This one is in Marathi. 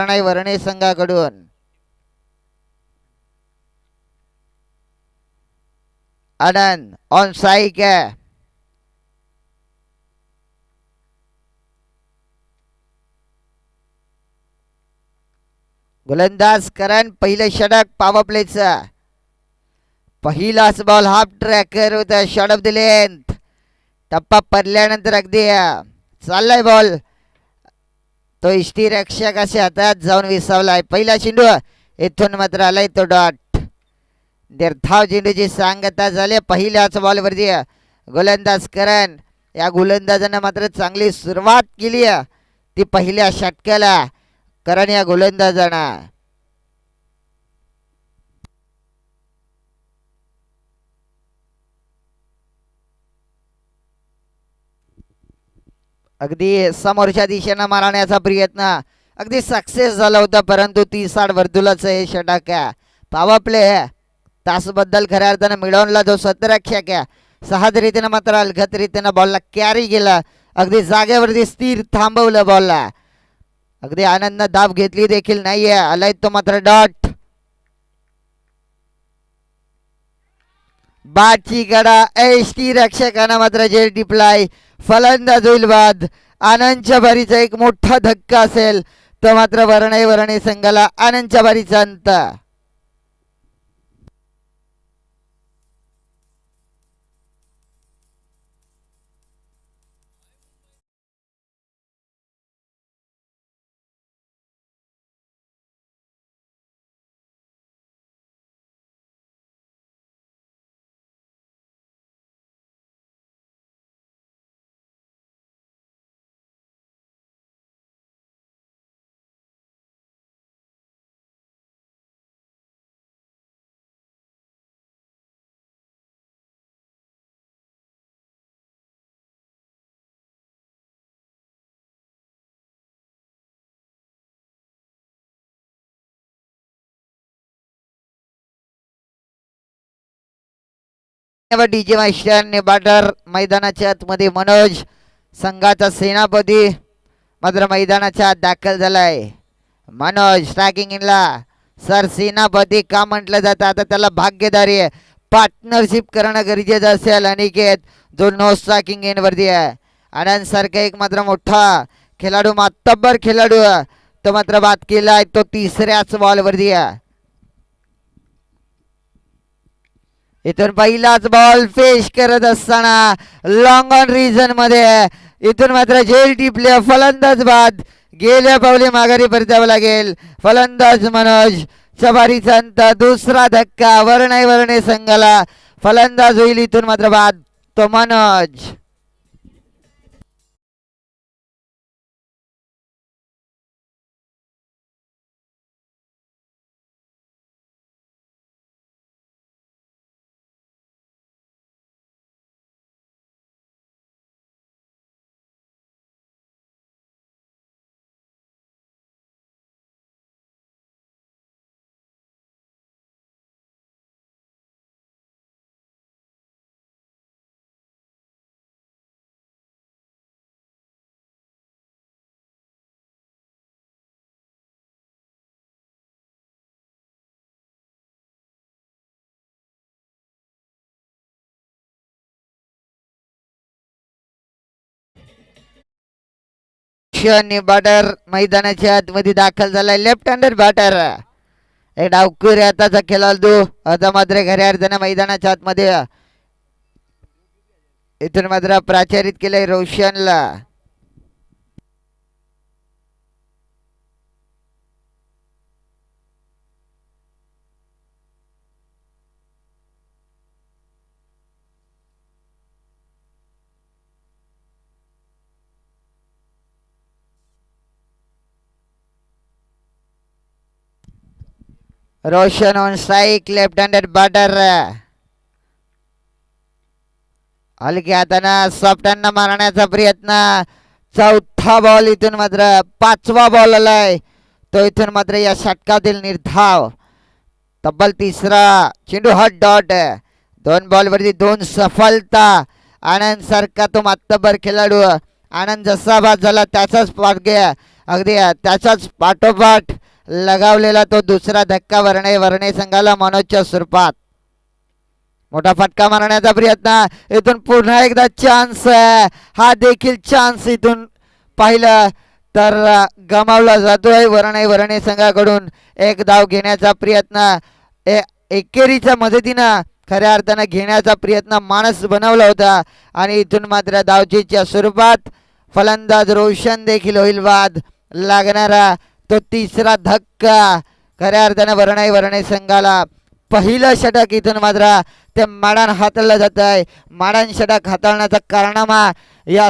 वर्णे संघाकडून आनंद ऑन स्ट्राइक है। गोलंदाज करण पहिले षटक पॉवर प्लेचा पहिलाच बॉल हाफ ट्रॅकर होता शॉट ऑफ द लेंथ टप्पा पडल्यानंतर अगदी चाललाय बॉल तो इष्टी रक्षकाच्या हातात जाऊन विसावलाय पहिला चेंडू इथून मात्र आलाय तो डॉट निर्धाव चेंडूची सांगता झाली पहिल्याच बॉलवरती गोलंदाज करण या गोलंदाजानं मात्र चांगली सुरुवात केली ती पहिल्या षटकाला करण या गोलंदाजानं अगदी समोरच्या दिशेनं मारण्याचा प्रयत्न अगदी सक्सेस झाला होता परंतु 30 वर्तुळाचं हे षटक पॉवर प्ले तासबद्दल खऱ्या अर्थानं मिळवला जो 17 सहज रीतीनं मात्र अलगत रीतीनं बॉलला कॅरी केला अगदी जागेवरती स्थिर थांबवलं बॉलला अगदी आनंद दाब घेतली देखील नाहीये आलाय तो मात्र डॉट बाची गडा एसटी रक्षकांना मात्र जे टिपलाय फलंदाज होईल बाद आनंदच्या बारीचा एक मोठा धक्का असेल तो मात्र वर्णे संघाला आनंदच्या बारीचा अंत डीजे मास्टर नेबाटर मैदानाच्या आतमध्ये मनोज संघाचा सेनापती मात्र मैदानाच्या आत दाखल झालाय मनोज स्ट्रायकिंग इनला सर सेनापती का म्हटलं जातं आता त्याला भाग्यदारी पार्टनरशिप करणं गरजेचं असेल अनिकेत जो नो स्ट्रायकिंग इन वरती आहे आनंद सारखा एक मात्र मोठा खेळाडू मातब्बर खेळाडू तो मात्र बाद केलाय तो तिसऱ्याच बॉल वरती आहे इथून पहिलाच बॉल फेस करत असताना लॉंग ऑन रिजन मध्ये इथून मात्र झेल टिपले फलंदाज बाद गेल्या पावले माघारी परतावं लागेल फलंदाज मनोज चबारीचा अंत दुसरा धक्का वर्णे संघाला फलंदाज होईल इथून मात्र बाद तो मनोज बॅटर मैदानाच्या आतमध्ये दाखल झालाय लेफ्ट हँडेड बॅटर एक डावखुर आताचा खेळाडू आता मात्र खऱ्या अर्थानं मैदानाच्या आतमध्ये इथून मात्र प्राचारित केलंय रोशनला Roshan on strike left handed batter हलक्या हातानं सॉफ्टांना मारण्याचा प्रयत्न चौथा बॉल इथून मात्र पाचवा बॉल आलाय तो इथून मात्र या षटकातील निर्धाव तब्बल तिसरा चेंडू हॉट डॉट 2 बॉलवरती 2 सफलता आनंद सारखा तो मातबर खेळाडू आनंद जसा बाद झाला त्याचाच भाग्य अगदी त्याचाच पाठोपाठ लगावलेला तो दुसरा धक्का वर्णे संघाला मनोजच्या स्वरूपात. मोठा फटका मारण्याचा प्रयत्न, इथून पुन्हा एकदा चान्स, हा देखील चान्स इथून पाहिलं तर गमावला जातोय. वर्णे संघाकडून एक धाव घेण्याचा प्रयत्न एकेरीच्या मदतीनं खऱ्या अर्थानं घेण्याचा प्रयत्न माणस बनवला होता आणि इथून मात्र धावचीच्या स्वरूपात फलंदाज रोशन देखील होईल बाद. लागणारा तो तिसरा धक्का खऱ्या अर्थानं वर्णे संघाला पहिलं षटक इथून मात्र ते माडान हाताळलं जात आहे. माडान षटक हाताळण्याचा कारनामा या